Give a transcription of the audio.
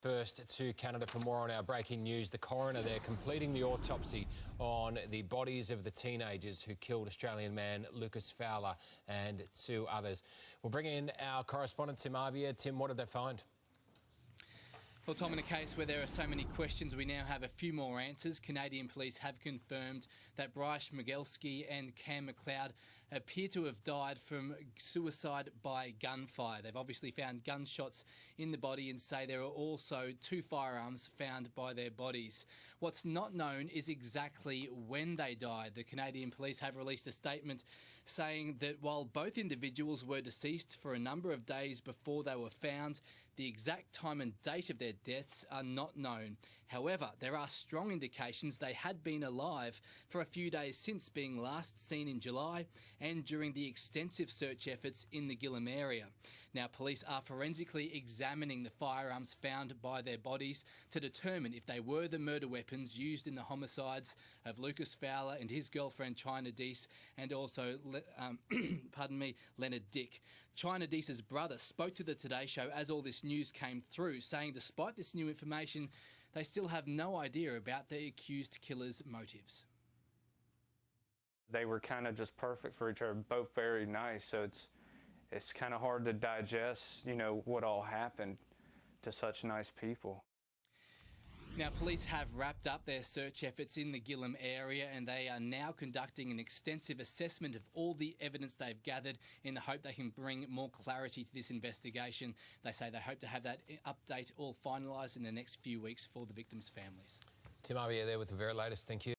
First to Canada for more on our breaking news. The coroner there completing the autopsy on the bodies of the teenagers who killed Australian man Lucas Fowler and two others. We'll bring in our correspondent Tim Avia. Tim, what did they find? Well, Tom, in a case where there are so many questions, we now have a few more answers. Canadian police have confirmed that Bryce Migelski and Cam McLeod appear to have died from suicide by gunfire. They've obviously found gunshots in the body and say there are also two firearms found by their bodies. What's not known is exactly when they died. The Canadian police have released a statement saying that while both individuals were deceased for a number of days before they were found, the exact time and date of their deaths are not known. However, there are strong indications they had been alive for a few days since being last seen in July and during the extensive search efforts in the Gillam area. Now, police are forensically examining the firearms found by their bodies to determine if they were the murder weapons used in the homicides of Lucas Fowler and his girlfriend China Deese and also, Leonard Dick. China Deese's brother spoke to the Today Show as all this news came through, saying despite this new information, they still have no idea about the accused killer's motives. They were kind of just perfect for each other, both very nice, so it's kind of hard to digest, you know, what all happened to such nice people. Now, police have wrapped up their search efforts in the Gillam area and they are now conducting an extensive assessment of all the evidence they've gathered in the hope they can bring more clarity to this investigation. They say they hope to have that update all finalised in the next few weeks for the victims' families. Tim Avia there with the very latest. Thank you.